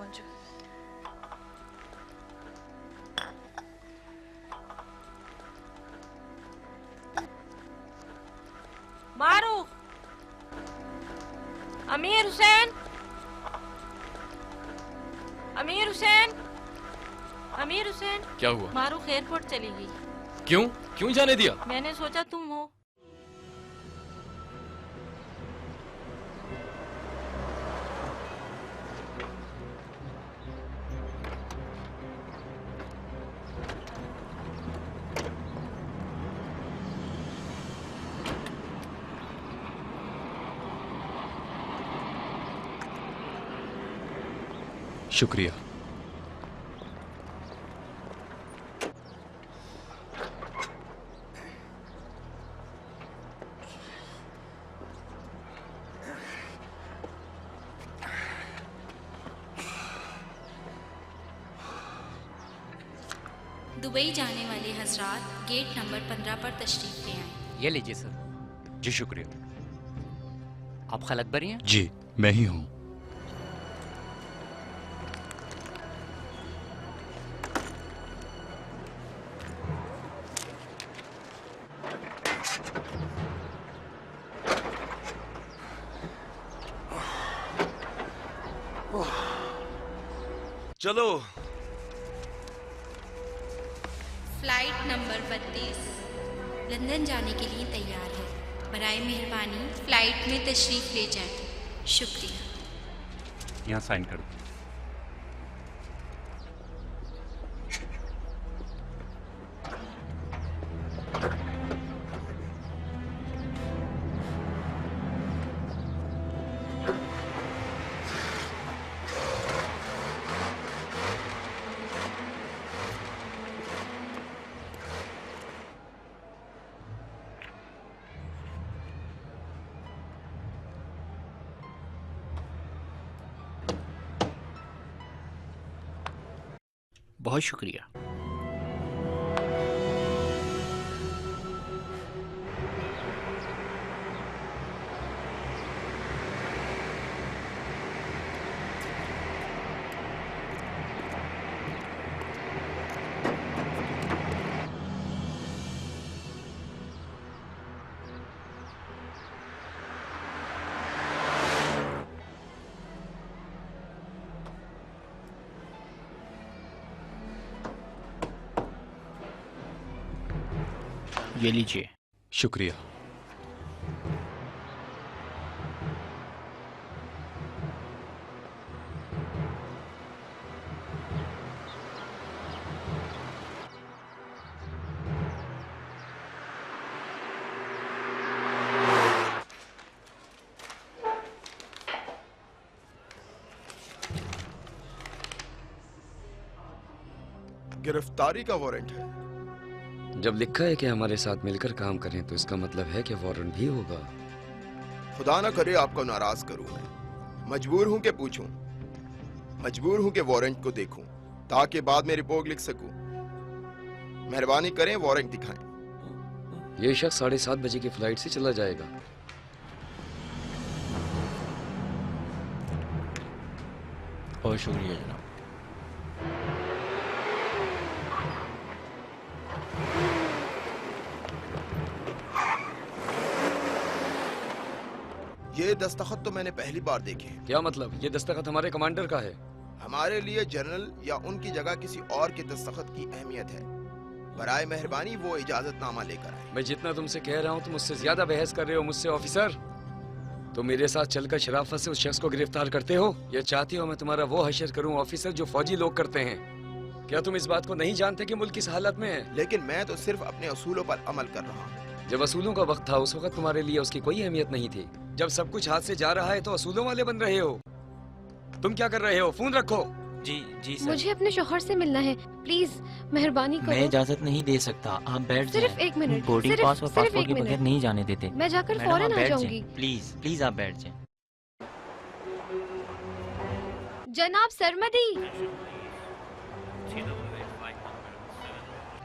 पहुंचो। मारूफ, अमीर हुसैन, अमीर हुसैन, अमीर हुसैन। क्या हुआ? मारूफ एयरपोर्ट चली गई। क्यों? क्यों जाने दिया? मैंने सोचा तुम हो। शुक्रिया। दुबई जाने वाले हजरात गेट नंबर 15 पर तशरीफ ले आए। ये लीजिए सर। जी शुक्रिया। आप खल अकबर ही हैं? जी मैं ही हूँ। चलो। फ्लाइट नंबर 32 लंदन जाने के लिए तैयार है। बराए मेहरबानी फ्लाइट में तशरीफ ले जाएं। शुक्रिया। यहाँ साइन कर दो। बहुत शुक्रिया। ये लीजिए। शुक्रिया। गिरफ्तारी का वारंट है। जब लिखा है कि हमारे साथ मिलकर काम करें तो इसका मतलब है कि वारंट भी होगा। खुदा ना करे आपको नाराज करूं मैं। मजबूर हूं कि पूछूं, मजबूर हूं कि वारंट को देखूं ताकि बाद में रिपोर्ट लिख सकूं। मेहरबानी करें वारंट दिखाएं। ये शख्स 7:30 बजे की फ्लाइट से चला जाएगा। बहुत शुक्रिया जनाब। ये दस्तखत तो मैंने पहली बार देखे हैं। क्या मतलब? ये दस्तखत हमारे कमांडर का है। हमारे लिए जनरल या उनकी जगह किसी और के दस्तखत की अहमियत है। बराए मेहरबानी वो इजाजतनामा लेकर आए। मैं जितना तुमसे कह रहा हूँ तुम मुझसे ज्यादा बहस कर रहे हो मुझसे ऑफिसर। तो मेरे साथ चलकर शराफत से उस शख्स को गिरफ्तार करते हो या चाहते हो मैं तुम्हारा वो हशर करूं ऑफिसर जो फौजी लोग करते हैं? क्या तुम इस बात को नहीं जानते कि मुल्क किस हालत में है? लेकिन मैं तो सिर्फ अपने असूलों पर अमल कर रहा हूँ। जब असूलों का वक्त था उस वक्त तुम्हारे लिए उसकी कोई अहमियत नहीं थी। जब सब कुछ हाथ से जा रहा है तो असूलों वाले बन रहे हो। तुम क्या कर रहे हो? फोन रखो। जी सर। मुझे अपने शौहर से मिलना है, प्लीज मेहरबानी करो। मैं इजाजत नहीं दे सकता, आप बैठ जाएं। सिर्फ 1 मिनट। बोर्डिंग पास और पासपोर्ट के बगैर नहीं जाने देते। मैं जाकर फौरन आ जाऊंगी। प्लीज आप बैठ जाएं। जनाब सरमदी।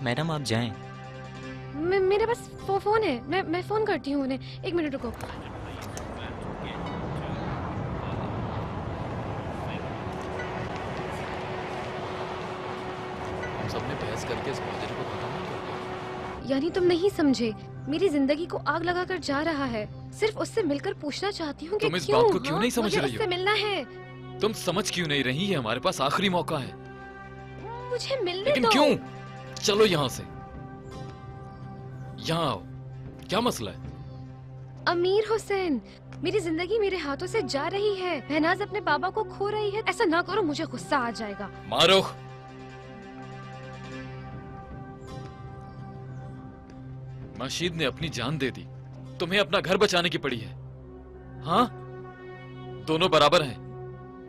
मैडम आप जाएं। मेरे पास फोन है, मैं फोन करती हूँ उन्हें। 1 मिनट रुको। सब में बहस करके इस माजरे को खत्म नहीं कर पाए। यानी तुम नहीं समझे, मेरी जिंदगी को आग लगाकर जा रहा है। सिर्फ उससे मिलकर पूछना चाहती हूँ कि तुम इस क्यों, बात को क्यों हाँ? नहीं समझ मुझे रही हो? उससे मिलना है। तुम समझ क्यों नहीं रही है? हमारे पास आखिरी मौका है। मुझे मिलने लेकिन दो। क्यों? चलो यहाँ से, यहाँ आओ। क्या मसला है? अमीर हुसैन, मेरी जिंदगी मेरे हाथों से जा रही है। महनाज अपने बाबा को खो रही है। ऐसा ना करो, मुझे गुस्सा आ जाएगा। मारो। मशीद ने अपनी जान दे दी, तुम्हें अपना घर बचाने की पड़ी है। हाँ, दोनों बराबर हैं।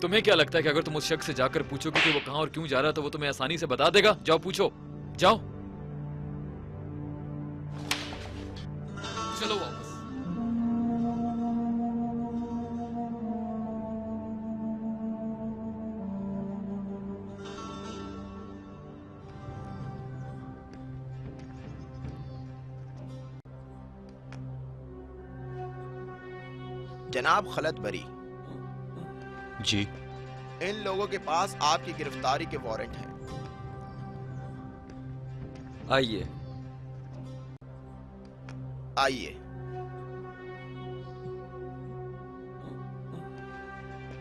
तुम्हें क्या लगता है कि अगर तुम उस शख्स से जाकर पूछोगे कि वो कहां और क्यों जा रहा है तो वो तुम्हें आसानी से बता देगा? जाओ पूछो, जाओ। चलो वापस। जनाब खलत बरी, जी, इन लोगों के पास आपकी गिरफ्तारी के वारंट हैं। आइए। आइए।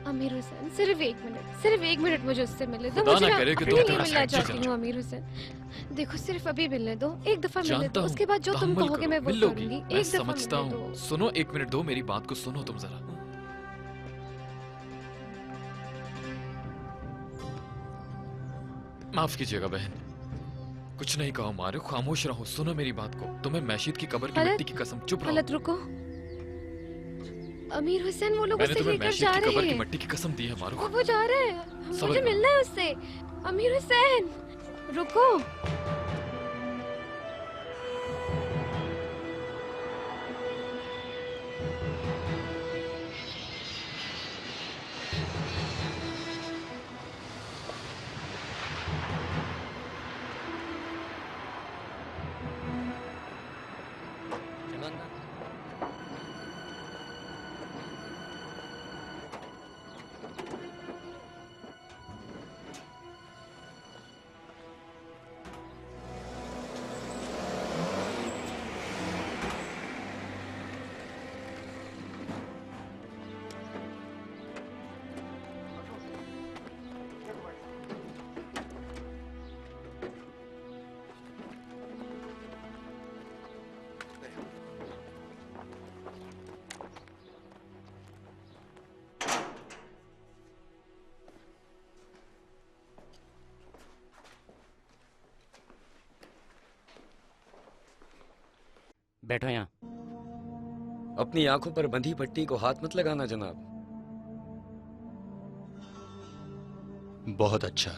अमीर हुसैन, सिर्फ एक मिनट मुझे उससे मिलने दो। खुदा मुझे ना ना करे कि अपने तुम लिए थोड़ा मिलना सा चाहती हूँ अमीर हुसैन। देखो, सिर्फ अभी मिलने दो, एक दफा मिलने जानता दो। हूँ, उसके बाद जो तुम तहम्मुल कहोगे करो, मैं वो मिल लोगी। करूंगी। मैं एक दफा समझता मिलने हूँ। दो। सुनो, एक मिनट दो, मेरी बात को सुनो तुम जरा। माफ कीजिएगा बहन, कुछ नहीं कहो मारे, खामोश रहो। सुनो मेरी बात को। तुम्हें मैशीद की कब्र की खलत, मिट्टी की कसम, चुप रहो। खलत, रुको। अमीर हुसैन, वो लोग मैंने उसे तुम्हें लेकर मैशीद जा की रहे कब्र की हैं। मिट्टी की कसम दी है मारूख। वो जा रहे हैं। सबर मुझे करो। मिलना है उससे। अमीर हुसैन, रुको। बैठो यहाँ। अपनी आंखों पर बंधी पट्टी को हाथ मत लगाना जनाब। बहुत अच्छा।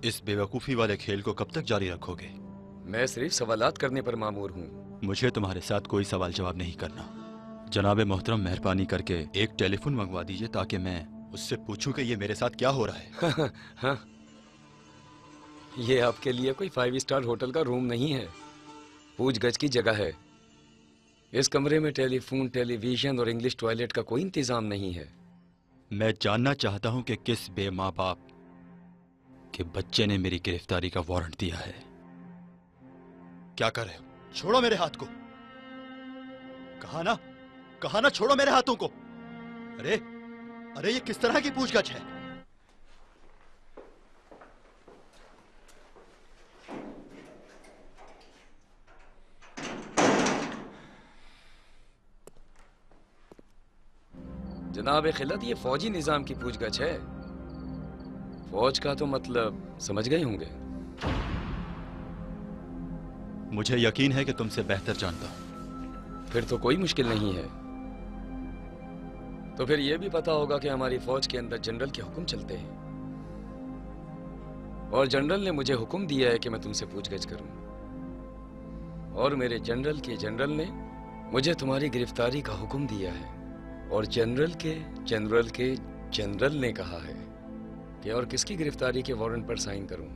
इस बेवकूफ़ी वाले खेल को कब तक जारी रखोगे? मैं सिर्फ सवालात करने पर मामूर हूँ। मुझे तुम्हारे साथ कोई सवाल जवाब नहीं करना। जनाबे मोहतरम, मेहरबानी करके एक टेलीफोन मंगवा दीजिए ताकि मैं उससे पूछूं कि ये मेरे साथ क्या हो रहा है। हाँ, ये आपके लिए कोई 5 स्टार होटल का रूम नहीं है, पूछ गज की जगह है। इस कमरे में टेलीफोन, टेलीविजन और इंग्लिश टॉयलेट का कोई इंतजाम नहीं है। मैं जानना चाहता हूं कि किस बेमाँ बाप के बच्चे ने मेरी गिरफ्तारी का वारंट दिया है। क्या कर रहे हो? छोड़ो मेरे हाथ को। कहा ना छोड़ो मेरे हाथों को। अरे ये किस तरह की पूछगछ है? जनाब खिलत, ये फौजी निजाम की पूछगछ है। फौज का तो मतलब समझ गए होंगे। मुझे यकीन है कि तुमसे बेहतर जानता हूं। फिर तो कोई मुश्किल नहीं है। तो फिर यह भी पता होगा कि हमारी फौज के अंदर जनरल के हुक्म चलते हैं, और जनरल ने मुझे हुक्म दिया है कि मैं तुमसे पूछगछ करूं। और मेरे जनरल के जनरल ने मुझे तुम्हारी गिरफ्तारी का हुक्म दिया है, और जनरल के जनरल ने कहा है कि और किसकी गिरफ्तारी के वारंट पर साइन करूं,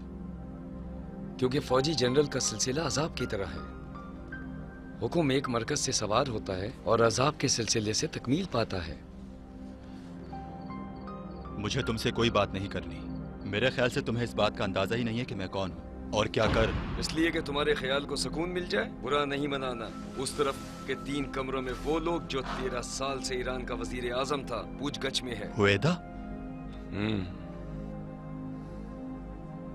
क्योंकि फौजी जनरल का सिलसिला अजाब की तरह है। हुक्म एक मरकज से सवार होता है और अजाब के सिलसिले से तकमील पाता है। मुझे तुमसे कोई बात नहीं करनी। मेरे ख्याल से तुम्हें इस बात का अंदाजा ही नहीं है कि मैं कौन हूं। और क्या कर? इसलिए कि तुम्हारे ख्याल को सुकून मिल जाए। बुरा नहीं मनाना। उस तरफ के 3 कमरों में वो लोग जो 13 साल से ईरान का वजीर आजम था पूछगछ में है। हुएदा?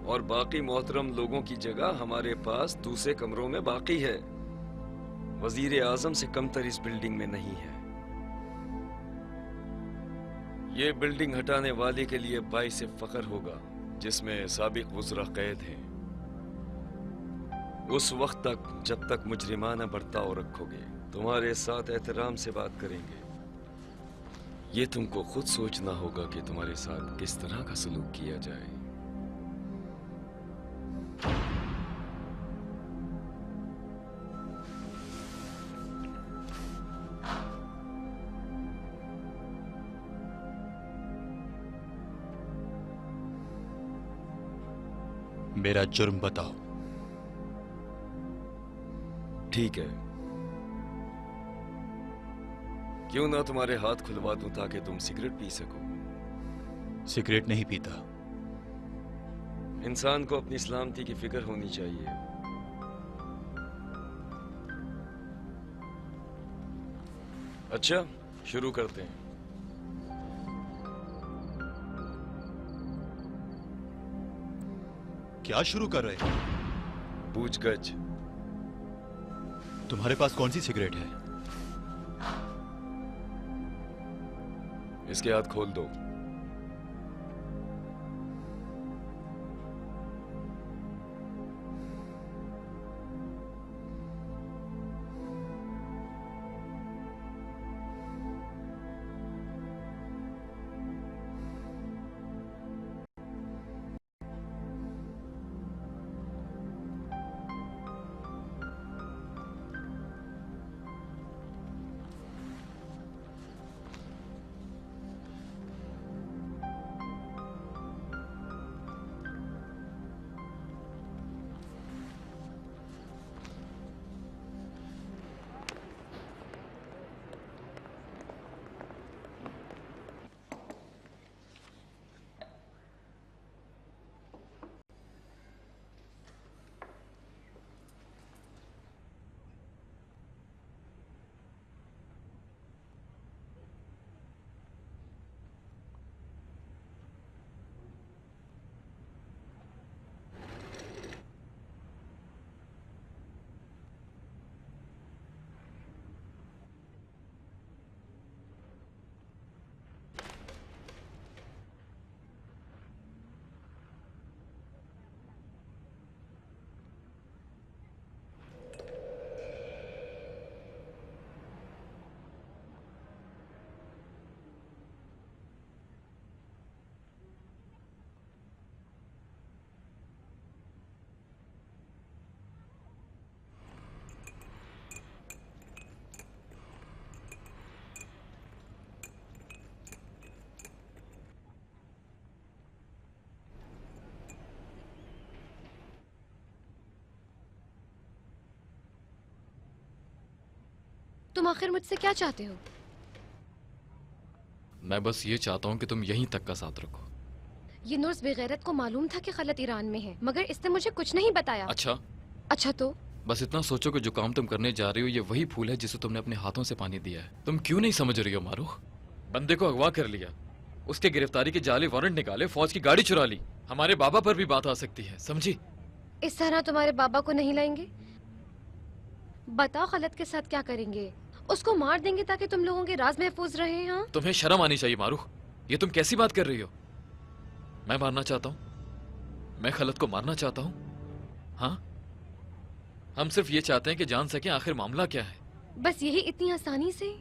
और बाकी मोहतरम लोगों की जगह हमारे पास दूसरे कमरों में बाकी है। वजीर आजम से कमतर इस बिल्डिंग में नहीं है। ये बिल्डिंग हटाने वाले के लिए बाइस फख्र होगा जिसमें साबिक वज़रा कैद हैं। उस वक्त तक जब तक मुजरिमाना बर्ताव रखोगे, तुम्हारे साथ एहतराम से बात करेंगे। ये तुमको खुद सोचना होगा कि तुम्हारे साथ किस तरह का सलूक किया जाए। मेरा जुर्म बताओ। ठीक है, क्यों ना तुम्हारे हाथ खुलवा दूं ताकि तुम सिगरेट पी सको। सिगरेट नहीं पीता। इंसान को अपनी सलामती की फिक्र होनी चाहिए। अच्छा, शुरू करते हैं। क्या शुरू कर रहे हो? पूछगछ। तुम्हारे पास कौन सी सिगरेट है? इसके हाथ खोल दो। तुम आखिर मुझसे क्या चाहते हो? मैं बस ये चाहता हूँ कि तुम यहीं तक का साथ रखो। ये नूर्स बेगैरत को मालूम था कि खलत ईरान में है, मगर इसने मुझे कुछ नहीं बताया। अच्छा तो? बस इतना सोचो कि जो काम तुम करने जा रही हो ये वही फूल है जिसे तुमने अपने हाथों से पानी दिया है। तुम क्यों नहीं समझ रही हो मारूख? बंदे को अगवा कर लिया, उसके गिरफ्तारी के जाली वारंट निकाले, फौज की गाड़ी चुरा ली। हमारे बाबा पर भी बात आ सकती है, समझी? इस तरह तुम्हारे बाबा को नहीं लाएंगे? बताओ खलत के साथ क्या करेंगे? उसको मार देंगे ताकि तुम लोगों के राज महफूज रहे। हाँ, तुम्हें शर्म आनी चाहिए मारूख। ये तुम कैसी बात कर रही हो? मैं मारना चाहता हूँ, मैं खलत को मारना चाहता हूँ। हाँ, हम सिर्फ ये चाहते हैं कि जान सकें आखिर मामला क्या है। बस यही इतनी आसानी से?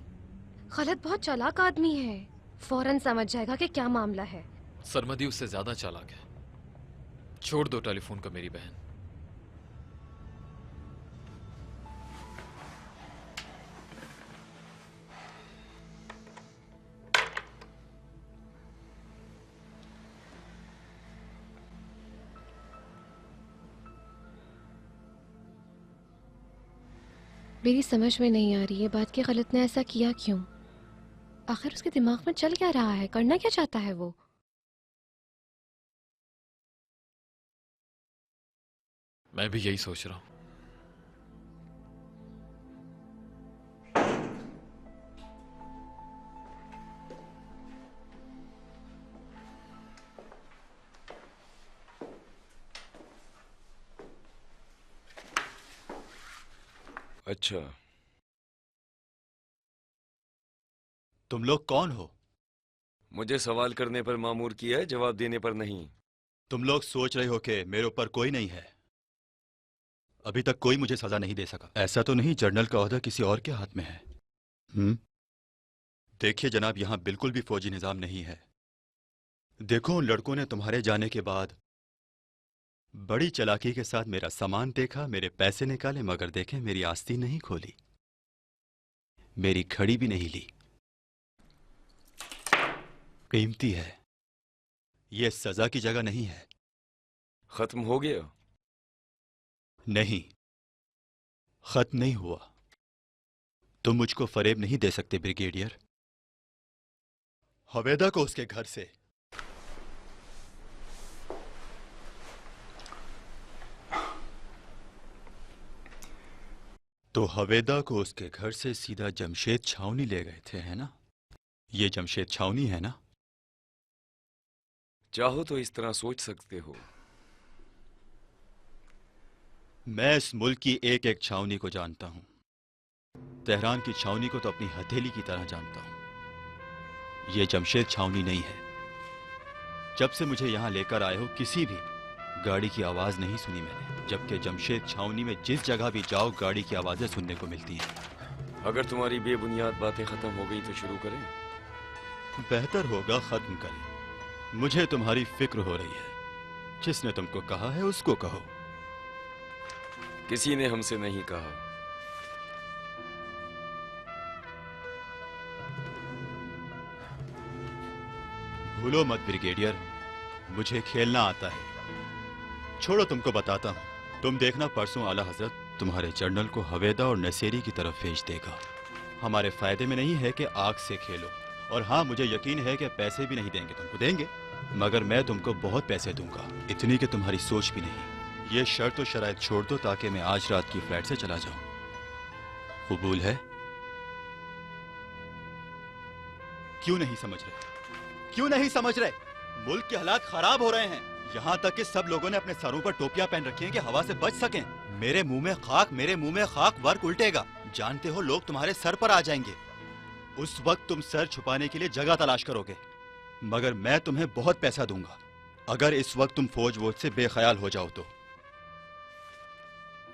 खलत बहुत चालाक आदमी है, फौरन समझ जाएगा कि क्या मामला है। सरमदी उससे ज्यादा चालाक है। छोड़ दो टेलीफोन को मेरी बहन। मेरी समझ में नहीं आ रही है बात कि खलत ने ऐसा किया क्यों। आखिर उसके दिमाग में चल क्या रहा है, करना क्या चाहता है वो? मैं भी यही सोच रहा हूं। अच्छा, तुम लोग कौन हो? मुझे सवाल करने पर मामूर किया है, जवाब देने पर नहीं। तुम लोग सोच रहे हो कि मेरे ऊपर कोई नहीं है। अभी तक कोई मुझे सजा नहीं दे सका। ऐसा तो नहीं जनरल का ओहदा किसी और के हाथ में है? देखिए जनाब, यहां बिल्कुल भी फौजी निजाम नहीं है। देखो, उन लड़कों ने तुम्हारे जाने के बाद बड़ी चालाकी के साथ मेरा सामान देखा, मेरे पैसे निकाले, मगर देखें मेरी आस्तीन नहीं खोली, मेरी घड़ी भी नहीं ली। कीमती है, यह सजा की जगह नहीं है। खत्म हो गया? नहीं, खत्म नहीं हुआ। तुम मुझको फरेब नहीं दे सकते ब्रिगेडियर। हवेदा को उसके घर से तो हवेदा को उसके घर से सीधा जमशेद छावनी ले गए थे, है ना? ये जमशेद छावनी है ना? चाहो तो इस तरह सोच सकते हो। मैं इस मुल्क की एक एक छावनी को जानता हूं। तेहरान की छावनी को तो अपनी हथेली की तरह जानता हूं। यह जमशेद छावनी नहीं है। जब से मुझे यहां लेकर आए हो, किसी भी गाड़ी की आवाज नहीं सुनी मैंने, जबकि जमशेद छावनी में जिस जगह भी जाओ गाड़ी की आवाजें सुनने को मिलती हैं। अगर तुम्हारी बेबुनियाद बातें खत्म हो गई तो शुरू करें? बेहतर होगा खत्म करें। मुझे तुम्हारी फिक्र हो रही है। जिसने तुमको कहा है उसको कहो। किसी ने हमसे नहीं कहा। भूलो मत ब्रिगेडियर, मुझे खेलना आता है। छोड़ो, तुमको बताता हूं। तुम देखना, परसों आला हजरत तुम्हारे जनरल को हवेदा और नसेरी की तरफ भेज देगा। हमारे फायदे में नहीं है कि आग से खेलो। और हाँ, मुझे यकीन है कि पैसे भी नहीं देंगे तुमको। देंगे, मगर मैं तुमको बहुत पैसे दूंगा, इतनी कि तुम्हारी सोच भी नहीं। ये शर्त और शराइत छोड़ दो ताकि मैं आज रात की फ्लाइट से चला जाऊं। कबूल है? क्यों नहीं समझ रहे? क्यों नहीं समझ रहे? मुल्क के हालात खराब हो रहे हैं। यहाँ तक कि सब लोगों ने अपने सरों पर टोपियां पहन रखी हैं कि हवा से बच सकें। मेरे मुंह में खाक, मेरे मुंह में खाक, वर्क उल्टेगा। जानते हो, लोग तुम्हारे सर पर आ जाएंगे। उस वक्त तुम सर छुपाने के लिए जगह तलाश करोगे, मगर मैं तुम्हें बहुत पैसा दूंगा अगर इस वक्त तुम फौज वोज से बेख्याल हो जाओ तो।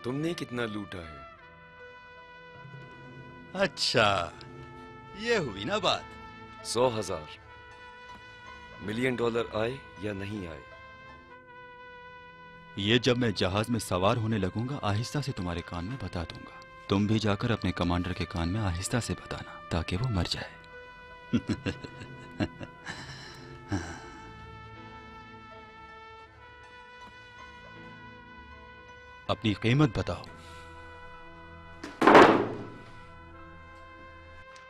तुमने कितना लूटा है? अच्छा, ये हुई ना बात। 100,000। $1,000,000 आए या नहीं आए? ये जब मैं जहाज में सवार होने लगूंगा आहिस्ता से तुम्हारे कान में बता दूंगा। तुम भी जाकर अपने कमांडर के कान में आहिस्ता से बताना ताकि वो मर जाए। अपनी कीमत बताओ।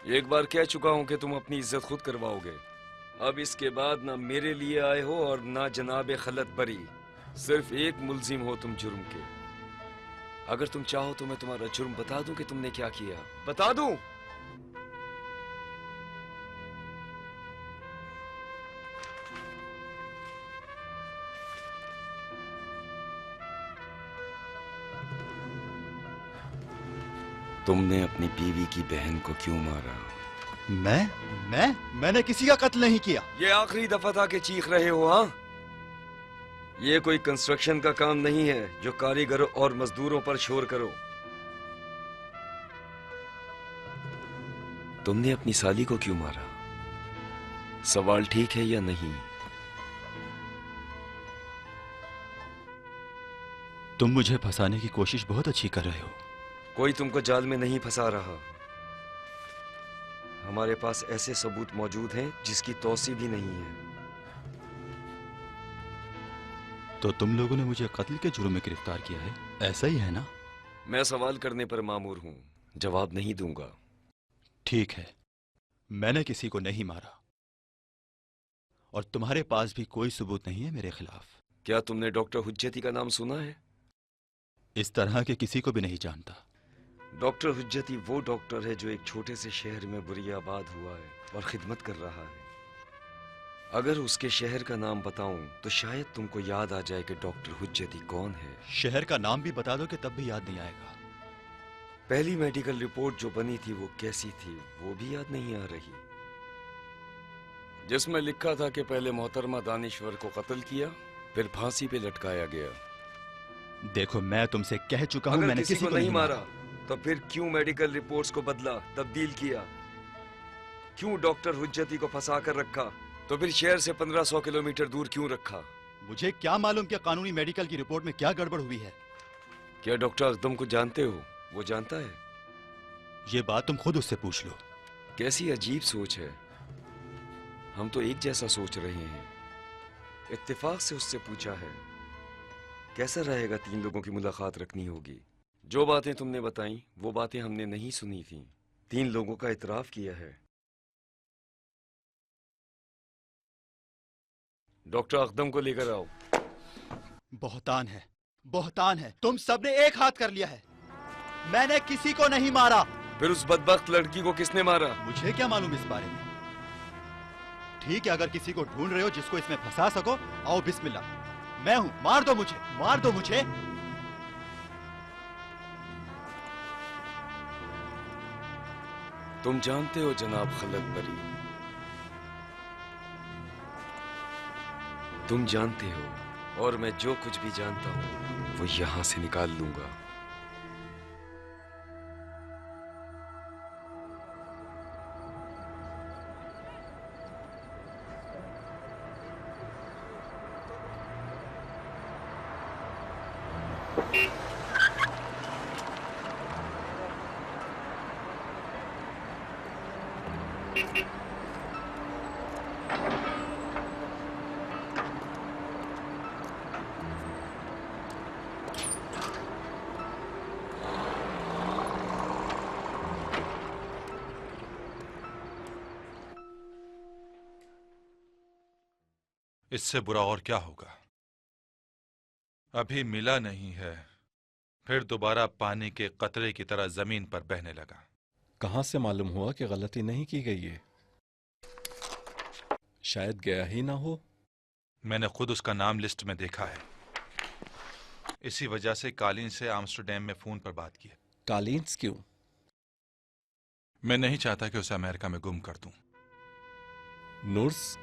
एक बार कह चुका हूं कि तुम अपनी इज्जत खुद करवाओगे। अब इसके बाद ना मेरे लिए आए हो और ना जनाब खलत बरी। सिर्फ एक मुल्जिम हो तुम जुर्म के। अगर तुम चाहो तो मैं तुम्हारा जुर्म बता दूं कि तुमने क्या किया। बता दूं? तुमने अपनी बीवी की बहन को क्यों मारा? मैंने किसी का कत्ल नहीं किया। ये आखिरी दफा था कि चीख रहे हो? हाँ, ये कोई कंस्ट्रक्शन का काम नहीं है जो कारीगरों और मजदूरों पर शोर करो। तुमने अपनी साली को क्यों मारा? सवाल ठीक है या नहीं? तुम मुझे फंसाने की कोशिश बहुत अच्छी कर रहे हो। कोई तुमको जाल में नहीं फंसा रहा। हमारे पास ऐसे सबूत मौजूद हैं जिसकी तौसी भी नहीं है। तो तुम लोगों ने मुझे कत्ल के जुर्म में गिरफ्तार किया है, ऐसा ही है ना? मैं सवाल करने पर मामूर हूं, जवाब नहीं दूंगा। ठीक है, मैंने किसी को नहीं मारा और तुम्हारे पास भी कोई सबूत नहीं है मेरे खिलाफ। क्या तुमने डॉक्टर हुज्जती का नाम सुना है? इस तरह के किसी को भी नहीं जानता। डॉक्टर हुज्जती वो डॉक्टर है जो एक छोटे से शहर में बुरियाबाद हुआ है और खिदमत कर रहा है। अगर उसके शहर का नाम बताऊं तो शायद तुमको याद आ जाए कि डॉक्टर हुज्जती कौन है। शहर का नाम भी बता दो कि तब भी याद नहीं आएगा। पहली मेडिकल रिपोर्ट जो बनी थी वो कैसी थी वो भी याद नहीं आ रही, जिसमें लिखा था कि पहले मोहतरमा दानिश्वर को कत्ल किया, फिर फांसी पे लटकाया गया। देखो मैं तुमसे कह चुका हूं, अगर मैंने किसी को नहीं मारा तो फिर क्यों मेडिकल रिपोर्ट्स को बदला, तब्दील किया? क्यों डॉक्टर हुज्जती को फंसा कर रखा? तो फिर शहर से 1500 किलोमीटर दूर क्यों रखा? मुझे क्या मालूम कि कानूनी मेडिकल की रिपोर्ट में क्या गड़बड़ हुई है। क्या डॉक्टर अकदम को जानते हो? वो जानता है? ये बात तुम खुद उससे पूछ लो। कैसी अजीब सोच है। हम तो एक जैसा सोच रहे हैं। इत्तेफाक से उससे पूछा है। कैसा रहेगा 3 लोगों की मुलाकात रखनी होगी। जो बातें तुमने बताई वो बातें हमने नहीं सुनी थी। 3 लोगों का इतराफ किया है। डॉक्टर अकदम को लेकर आओ। बहतान है, बहतान है। तुम सबने एक हाथ कर लिया है। मैंने किसी को नहीं मारा। फिर उस बदबख्त लड़की को किसने मारा? मुझे क्या मालूम इस बारे में। ठीक है, अगर किसी को ढूंढ रहे हो जिसको इसमें फंसा सको, आओ बिस्मिल्लाह। मैं हूं, मार दो मुझे, मार दो मुझे। तुम जानते हो जनाब खलत बरी, तुम जानते हो, और मैं जो कुछ भी जानता हूं वो यहां से निकाल लूंगा। इससे बुरा और क्या होगा। अभी मिला नहीं है, फिर दोबारा पानी के कतरे की तरह जमीन पर बहने लगा। कहां से मालूम हुआ कि गलती नहीं की गई है? शायद गया ही ना हो। मैंने खुद उसका नाम लिस्ट में देखा है। इसी वजह से कालीन से आम्स्टरडैम में फोन पर बात की। कालीन्स क्यों? मैं नहीं चाहता कि उसे अमेरिका में गुम कर दूं। नूर्स,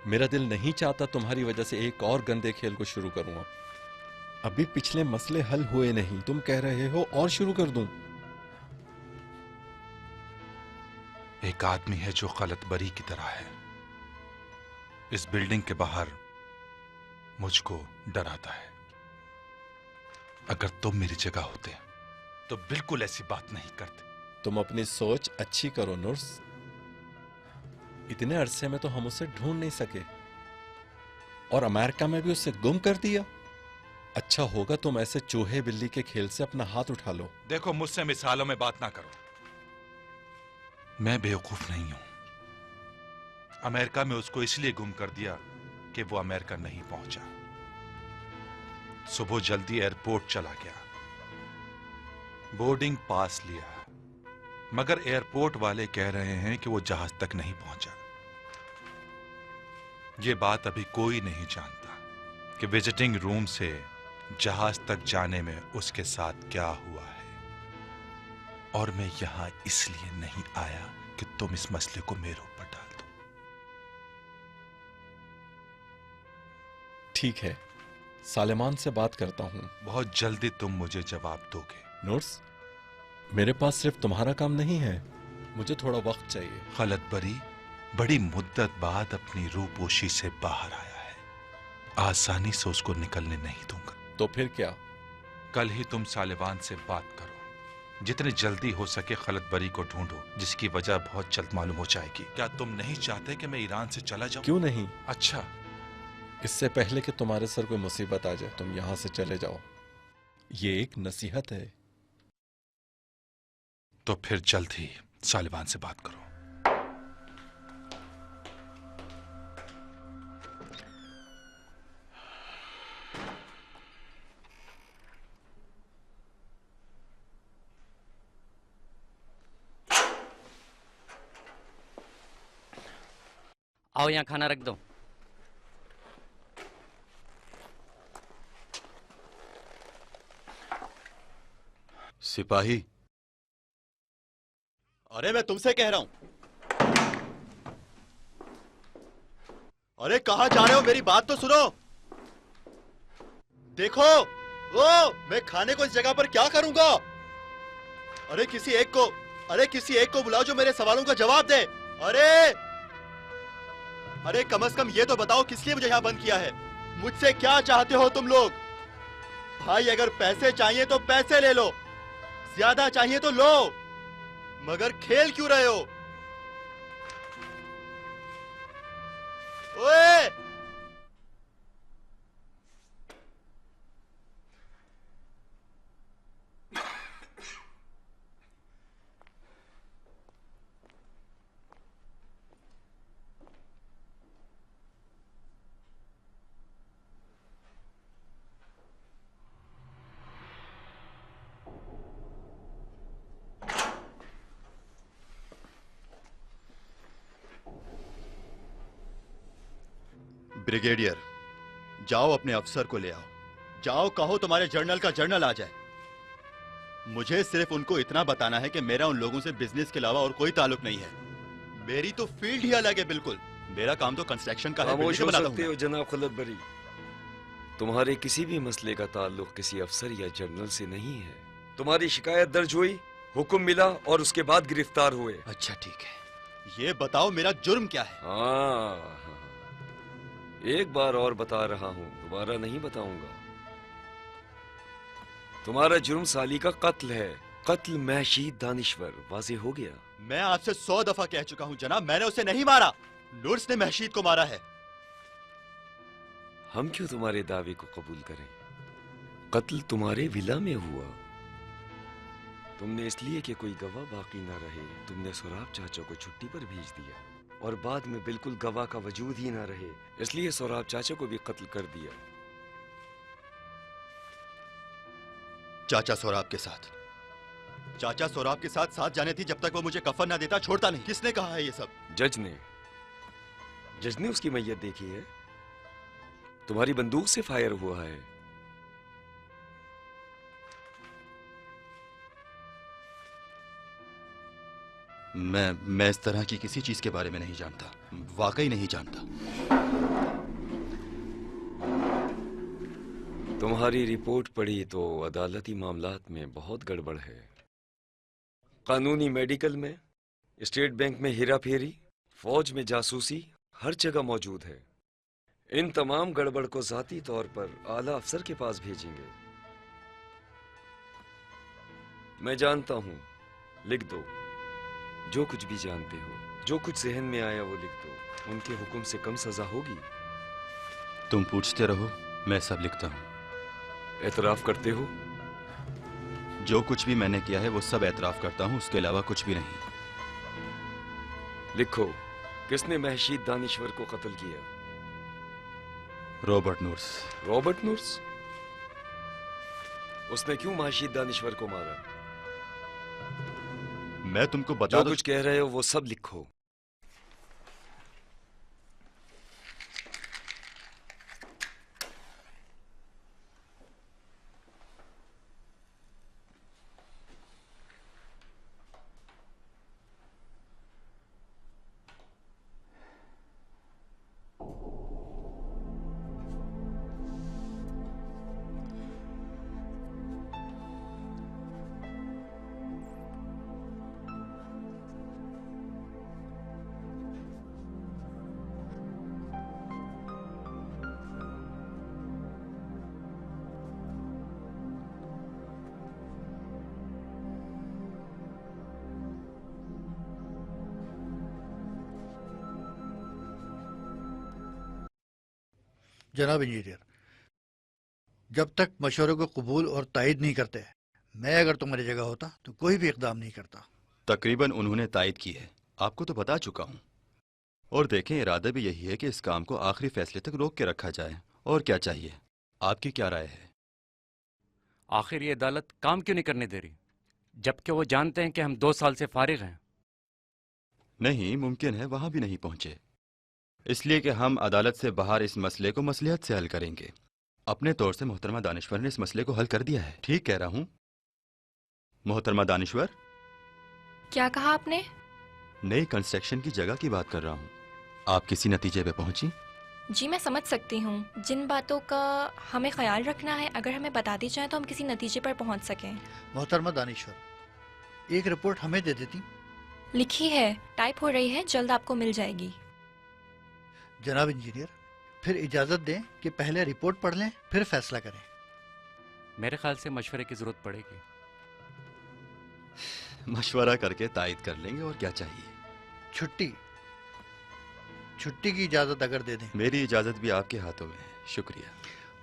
मेरा दिल नहीं चाहता तुम्हारी वजह से एक और गंदे खेल को शुरू करूंगा। अभी पिछले मसले हल हुए नहीं, तुम कह रहे हो और शुरू कर दूं? एक आदमी है जो खलत बरी की तरह है। इस बिल्डिंग के बाहर मुझको डराता है। अगर तुम मेरी जगह होते तो बिल्कुल ऐसी बात नहीं करते। तुम अपनी सोच अच्छी करो नूर्स। इतने अरसे में तो हम उसे ढूंढ नहीं सके, और अमेरिका में भी उसे गुम कर दिया। अच्छा होगा तुम ऐसे चूहे बिल्ली के खेल से अपना हाथ उठा लो। देखो, मुझसे मिसालों में बात ना करो। मैं बेवकूफ नहीं हूं। अमेरिका में उसको इसलिए गुम कर दिया कि वो अमेरिका नहीं पहुंचा। सुबह जल्दी एयरपोर्ट चला गया, बोर्डिंग पास लिया, मगर एयरपोर्ट वाले कह रहे हैं कि वो जहाज तक नहीं पहुंचा। ये बात अभी कोई नहीं जानता कि विजिटिंग रूम से जहाज तक जाने में उसके साथ क्या हुआ है। और मैं यहां इसलिए नहीं आया कि तुम इस मसले को मेरे ऊपर डाल दो। ठीक है, सालेमान से बात करता हूं। बहुत जल्दी तुम मुझे जवाब दोगे। नूर्स, मेरे पास सिर्फ तुम्हारा काम नहीं है, मुझे थोड़ा वक्त चाहिए। खलत बरी बड़ी मुद्दत बाद अपनी रूपोशी से बाहर आया है। आसानी से उसको निकलने नहीं दूंगा। तो फिर क्या? कल ही तुम सालिवान से बात करो। जितनी जल्दी हो सके खलत बरी को ढूंढो, जिसकी वजह बहुत जल्द मालूम हो जाएगी। क्या तुम नहीं चाहते कि मैं ईरान से चला जाऊं? क्यों नहीं? अच्छा, इससे पहले कि तुम्हारे सर कोई मुसीबत आ जाए, तुम यहां से चले जाओ। ये एक नसीहत है। तो फिर जल्द ही सालिवान से बात करो। आओ यहाँ खाना रख दो। सिपाही, अरे मैं तुमसे कह रहा हूं, अरे कहां जा रहे हो? मेरी बात तो सुनो। देखो, मैं खाने को इस जगह पर क्या करूंगा? अरे किसी एक को बुलाओ जो मेरे सवालों का जवाब दे। अरे कम से कम ये तो बताओ किस लिए मुझे यहाँ बंद किया है? मुझसे क्या चाहते हो तुम लोग? भाई अगर पैसे चाहिए तो पैसे ले लो, ज्यादा चाहिए तो लो, मगर खेल क्यों रहे हो? ओए! ब्रिगेडियर, जाओ अपने अफसर को ले आओ। जाओ कहो तुम्हारे जर्नल का जर्नल आ जाए। मुझे सिर्फ उनको इतना बताना है कि मेरा उन लोगों से बिजनेस के अलावा और कोई ताल्लुक नहीं है। मेरी तो फील्ड ही अलग है बिल्कुल। मेरा काम तो कंस्ट्रक्शन का है। खामोश हो बनाता सकते हो जनाब खलत बरी। तुम्हारे किसी भी मसले का ताल्लुक किसी अफसर या जर्नल से नहीं है। तुम्हारी शिकायत दर्ज हुई, हुक्म मिला और उसके बाद गिरफ्तार हुए। अच्छा ठीक है, ये बताओ मेरा जुर्म क्या है? हाँ, एक बार और बता रहा हूं, दोबारा नहीं बताऊंगा। तुम्हारा जुर्म साली का कत्ल है। कत्ल महशीद दानिश्वर। वाज़ेह हो गया? मैं आपसे 100 दफा कह चुका हूं जनाब, मैंने उसे नहीं मारा। नुर्स ने महशीद को मारा है। हम क्यों तुम्हारे दावे को कबूल करें? कत्ल तुम्हारे विला में हुआ। तुमने इसलिए कि कोई गवाह बाकी ना रहे, तुमने सोराब चाचा को छुट्टी पर भेज दिया और बाद में बिल्कुल गवाह का वजूद ही ना रहे, इसलिए सोराब चाचा को भी कत्ल कर दिया। चाचा सोराब के साथ साथ जाने थी। जब तक वो मुझे कफन ना देता छोड़ता नहीं। किसने कहा है ये सब? जज ने उसकी मैयत देखी है। तुम्हारी बंदूक से फायर हुआ है। मैं इस तरह की किसी चीज के बारे में नहीं जानता, वाकई नहीं जानता। तुम्हारी रिपोर्ट पढ़ी तो अदालती मामलात में बहुत गड़बड़ है। कानूनी मेडिकल में, स्टेट बैंक में हेरा फेरी, फौज में जासूसी हर जगह मौजूद है। इन तमाम गड़बड़ को जाती तौर पर आला अफसर के पास भेजेंगे। मैं जानता हूं, लिख दो। जो कुछ भी जानते हो, जो कुछ जहन में आया वो लिख दो। उनके हुक्म से कम सजा होगी। तुम पूछते रहो, मैं सब लिखता हूं। एतराफ करते हो? जो कुछ भी मैंने किया है वो सब एतराफ करता हूं, उसके अलावा कुछ भी नहीं। लिखो, किसने महशीद दानिश्वर को कत्ल किया? रॉबर्ट नुर्स। रॉबर्ट नुर्स? उसने क्यों महशीद दानिश्वर को मारा? मैं तुमको बता जो कुछ कह रहे हो वो सब लिखो। जनाब इंजीनियर, जब तक मशवरे को कबूल और तायद नहीं करते, मैं अगर तुम्हारी जगह होता तो कोई भी इकदाम नहीं करता। तकरीबन उन्होंने तायद की है, आपको तो बता चुका हूं। और देखें, इरादा भी यही है कि इस काम को आखिरी फैसले तक रोक के रखा जाए। और क्या चाहिए? आपकी क्या राय है? आखिर ये अदालत काम क्यों नहीं करने दे रही, जबकि वो जानते हैं कि हम 2 साल से फारिग हैं? नहीं, मुमकिन है वहां भी नहीं पहुंचे। इसलिए कि हम अदालत से बाहर इस मसले को मसलियत से हल करेंगे। अपने तौर से मोहतरमा दानिश्वर ने इस मसले को हल कर दिया है। ठीक कह रहा हूँ मोहतरमा दानिश्वर? क्या कहा आपने? नई कंस्ट्रक्शन की जगह की बात कर रहा हूँ। आप किसी नतीजे पे पहुंची? जी मैं समझ सकती हूँ। जिन बातों का हमें ख्याल रखना है अगर हमें बता दी जाए तो हम किसी नतीजे पर पहुँच सकें। मोहतरमा दानिश्वर, एक रिपोर्ट हमें दे देती। लिखी है, टाइप हो रही है, जल्द आपको मिल जाएगी। जनाब इंजीनियर, फिर इजाजत दें कि पहले रिपोर्ट पढ़ लें फिर फैसला करें। मेरे ख्याल से मशवरे की जरूरत पड़ेगी। मशवरा करके तायद कर लेंगे, और क्या चाहिए। छुट्टी की इजाजत अगर दे दें। मेरी इजाजत भी आपके हाथों में है। शुक्रिया।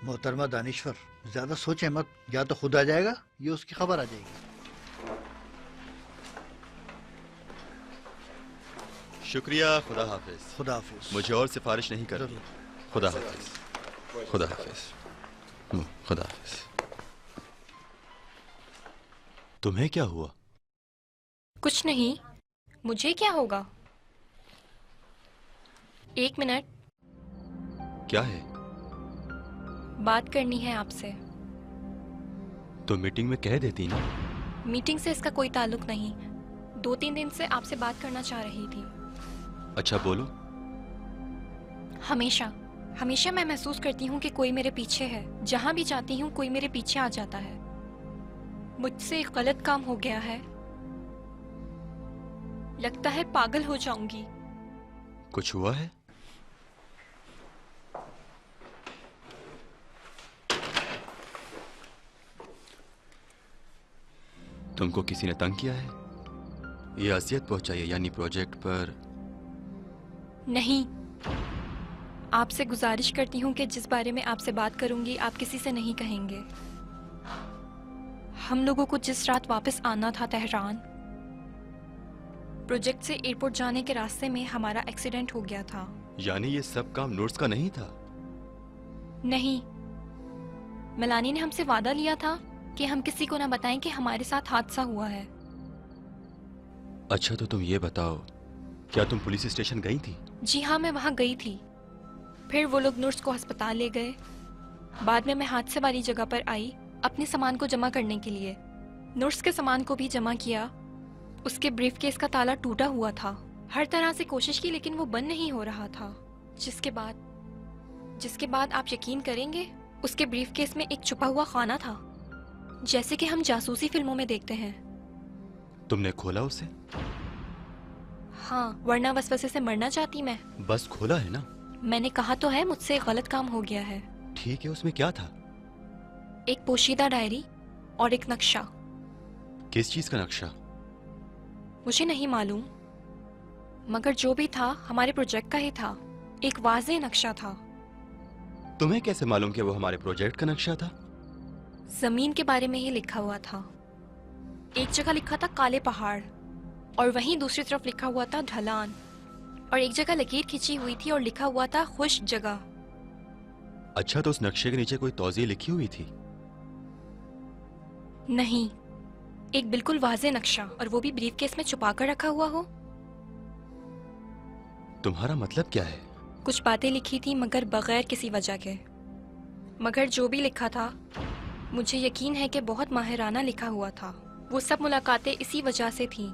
मोहतरमा दानिश्वर, ज्यादा सोचें मत, या तो खुद आ जाएगा या उसकी खबर आ जाएगी। शुक्रिया। खुदा हाफिज। खुदा हाफिज। मुझे और सिफारिश नहीं करनी। खुदा हाफिज। खुदा हाफिज। खुदा हाफिज। तुम्हें क्या हुआ? कुछ नहीं, मुझे क्या होगा? एक मिनट, क्या है? बात करनी है आपसे। तो मीटिंग में कह देती ना। मीटिंग से इसका कोई ताल्लुक नहीं। 2-3 दिन से आपसे बात करना चाह रही थी। अच्छा बोलो। हमेशा मैं महसूस करती हूँ कि कोई मेरे पीछे है। जहाँ भी जाती हूँ कोई मेरे पीछे आ जाता है। मुझसे एक गलत काम हो गया है। लगता है पागल हो जाऊंगी। कुछ हुआ है? तुमको किसी ने तंग किया है? ये अजियत पहुंचाई है, यानी प्रोजेक्ट पर? नहीं, आपसे गुजारिश करती हूँ कि जिस बारे में आपसे बात करूंगी आप किसी से नहीं कहेंगे। हम लोगों को जिस रात वापस आना था तेहरान, प्रोजेक्ट से एयरपोर्ट जाने के रास्ते में हमारा एक्सीडेंट हो गया था। यानी ये सब काम नूर्स का नहीं था? नहीं, मेलानी ने हमसे वादा लिया था कि हम किसी को ना बताएं कि हमारे साथ हादसा हुआ है। अच्छा तो तुम ये बताओ, क्या तुम पुलिस स्टेशन गई थी? जी हाँ, मैं वहाँ गई थी। फिर वो लोग नूर्स को अस्पताल ले गए। बाद में मैं हादसे वाली जगह पर आई अपने सामान को जमा करने के लिए। नूर्स के सामान को भी जमा किया। उसके ब्रीफकेस का ताला टूटा हुआ था। हर तरह से कोशिश की लेकिन वो बंद नहीं हो रहा था। जिसके बाद आप यकीन करेंगे, उसके ब्रीफकेस में एक छुपा हुआ खाना था, जैसे कि हम जासूसी फिल्मों में देखते हैं। तुमने खोला उसे? हाँ, वरना वसवसे से मरना चाहती मैं। बस खोला है ना? मैंने कहा तो है मुझसे गलत काम हो गया है। ठीक है, उसमें क्या था? एक पोशीदा डायरी और एक नक्शा। किस चीज का नक्शा? मुझे नहीं मालूम, मगर जो भी था हमारे प्रोजेक्ट का ही था। एक वाज़ेह नक्शा था। तुम्हें कैसे मालूम कि वो हमारे प्रोजेक्ट का नक्शा था? जमीन के बारे में ही लिखा हुआ था। एक जगह लिखा था काले पहाड़ और वहीं दूसरी तरफ लिखा हुआ था ढलान, और एक जगह लकीर खींची हुई थी और लिखा हुआ था खुश जगह। अच्छा, तो उस नक्शे के नीचे कोई तौज़ीह लिखी हुई थी? नहीं, एक बिल्कुल वाज़ेह नक्शा, और वो भी ब्रीफकेस में छुपा कर रखा हुआ हो। तुम्हारा मतलब क्या है? कुछ बातें लिखी थी मगर बगैर किसी वजह के। मगर जो भी लिखा था मुझे यकीन है कि बहुत माहिराना लिखा हुआ था। वो सब मुलाकातें इसी वजह से थीं।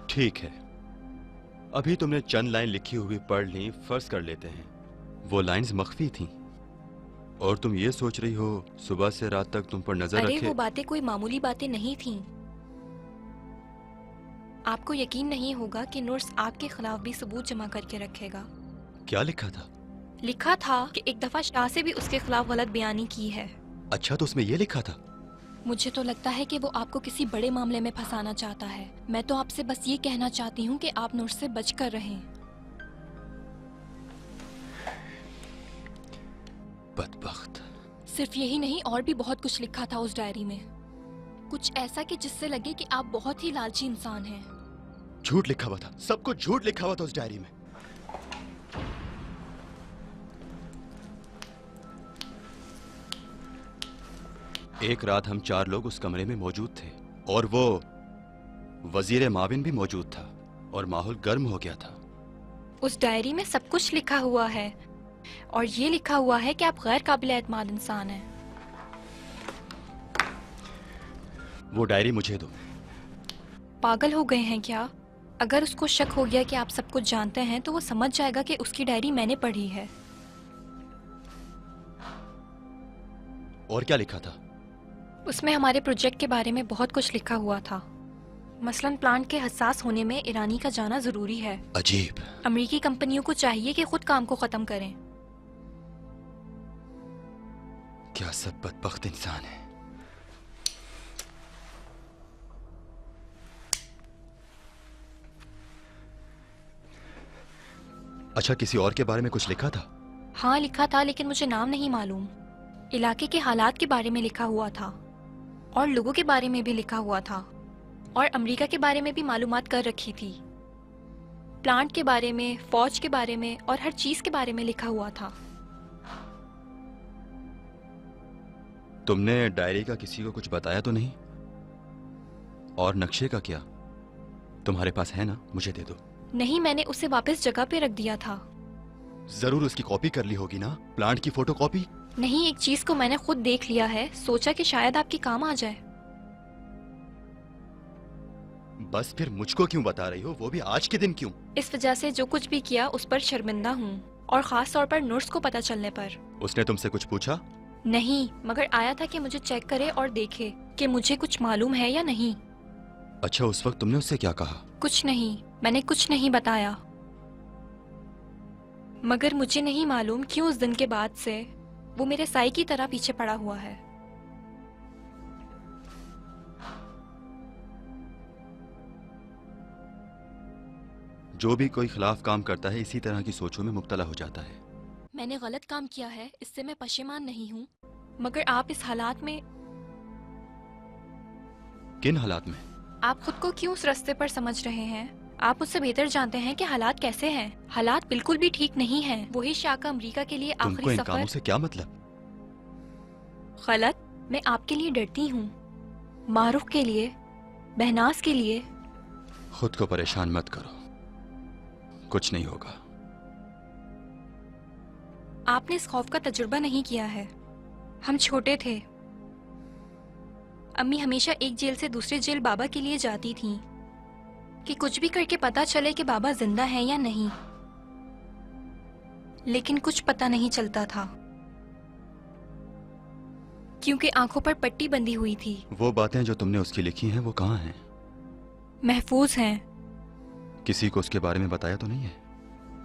ठीक है, अभी तुमने चंद लाइन लिखी हुई पढ़ ली, फर्ज कर लेते हैं वो लाइंस मख्फी थीं, और तुम ये सोच रही हो सुबह से रात तक तुम पर नजर अरे रखे। वो बातें कोई मामूली बातें नहीं थीं। आपको यकीन नहीं होगा कि नूर्स आपके खिलाफ भी सबूत जमा करके रखेगा। क्या लिखा था? लिखा था कि एक दफा शाह से भी उसके खिलाफ गलत बयानी की है। अच्छा, तो उसमें ये लिखा था? मुझे तो लगता है कि वो आपको किसी बड़े मामले में फंसाना चाहता है। मैं तो आपसे बस ये कहना चाहती हूँ कि आप नूर से बचकर रहें। बदबख्त। सिर्फ यही नहीं, और भी बहुत कुछ लिखा था उस डायरी में। कुछ ऐसा कि जिससे लगे कि आप बहुत ही लालची इंसान हैं। झूठ लिखा हुआ था, सब कुछ झूठ लिखा हुआ था उस डायरी में। एक रात हम 4 लोग उस कमरे में मौजूद थे, और वो वजीर माविन भी मौजूद था, और माहौल गर्म हो गया था। उस डायरी में सब कुछ लिखा हुआ है और ये लिखा हुआ है कि आप गैर काबिल एतमाद इंसान हैं। वो डायरी मुझे दो। पागल हो गए हैं क्या? अगर उसको शक हो गया कि आप सब कुछ जानते हैं तो वो समझ जाएगा कि उसकी डायरी मैंने पढ़ी है। और क्या लिखा था? उसमें हमारे प्रोजेक्ट के बारे में बहुत कुछ लिखा हुआ था। मसलन प्लांट के हसास होने में ईरानी का जाना जरूरी है। अजीब। अमेरिकी कंपनियों को चाहिए कि खुद काम को खत्म करें। क्या सब बदबख्त इंसान है। अच्छा, किसी और के बारे में कुछ लिखा था? हाँ लिखा था, लेकिन मुझे नाम नहीं मालूम। इलाके के हालात के बारे में लिखा हुआ था और लोगों के बारे में भी लिखा हुआ था और अमेरिका के बारे में भी मालूमात कर रखी थी। प्लांट के बारे में, फौज के बारे में और हर चीज के बारे में लिखा हुआ था। तुमने डायरी का किसी को कुछ बताया तो नहीं? और नक्शे का क्या? तुम्हारे पास है ना? मुझे दे दो। नहीं, मैंने उसे वापस जगह पे रख दिया था। जरूर उसकी कॉपी कर ली होगी ना? प्लांट की फोटो कॉपी? नहीं, एक चीज को मैंने खुद देख लिया है, सोचा कि शायद आपके काम आ जाए। बस फिर मुझको क्यों बता रही हो, वो भी आज के दिन क्यों? इस वजह से जो कुछ भी किया उस पर शर्मिंदा हूँ, और खास तौर पर नर्स को पता चलने पर। उसने तुमसे कुछ पूछा? नहीं, मगर आया था कि मुझे चेक करे और देखे कि मुझे कुछ मालूम है या नहीं। अच्छा, उस वक्त तुमने उससे क्या कहा? कुछ नहीं, मैंने कुछ नहीं बताया। मगर मुझे नहीं मालूम क्यों उस दिन के बाद से वो मेरे साई की तरह पीछे पड़ा हुआ है। जो भी कोई खिलाफ काम करता है इसी तरह की सोचों में मुब्तला हो जाता है। मैंने गलत काम किया है, इससे मैं पशेमान नहीं हूँ, मगर आप इस हालात में। किन हालात में? आप खुद को क्यों उस रास्ते पर समझ रहे हैं? आप मुझसे बेहतर जानते हैं कि हालात कैसे हैं। हालात बिल्कुल भी ठीक नहीं हैं। वही शाका अमेरिका के लिए तुमको आखिरी इन कामों सफर। से क्या मतलब? गलत? मैं आपके लिए डरती हूँ, मारूफ के लिए, बहनाज के लिए। खुद को परेशान मत करो, कुछ नहीं होगा। आपने इस खौफ का तजुर्बा नहीं किया है। हम छोटे थे, अम्मी हमेशा एक जेल से दूसरे जेल बाबा के लिए जाती थीं कि कुछ भी करके पता चले कि बाबा जिंदा है या नहीं, लेकिन कुछ पता नहीं चलता था क्योंकि आंखों पर पट्टी बंधी हुई थी। वो बातें जो तुमने उसकी लिखी हैं वो कहाँ हैं? महफूज हैं। किसी को उसके बारे में बताया तो नहीं है?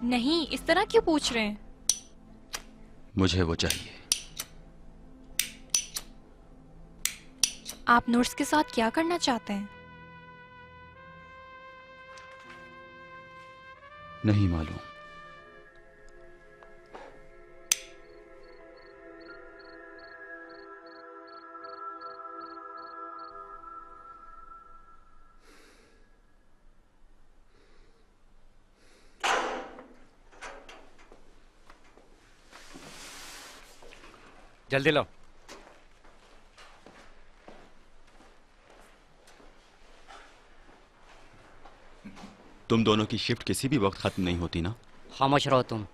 नहीं, इस तरह क्यों पूछ रहे हैं? मुझे वो चाहिए। आप नर्स के साथ क्या करना चाहते हैं? नहीं मालूम। जल्दी लाओ। तुम दोनों की शिफ्ट किसी भी वक्त खत्म नहीं होती ना? खामोश रहो तुम।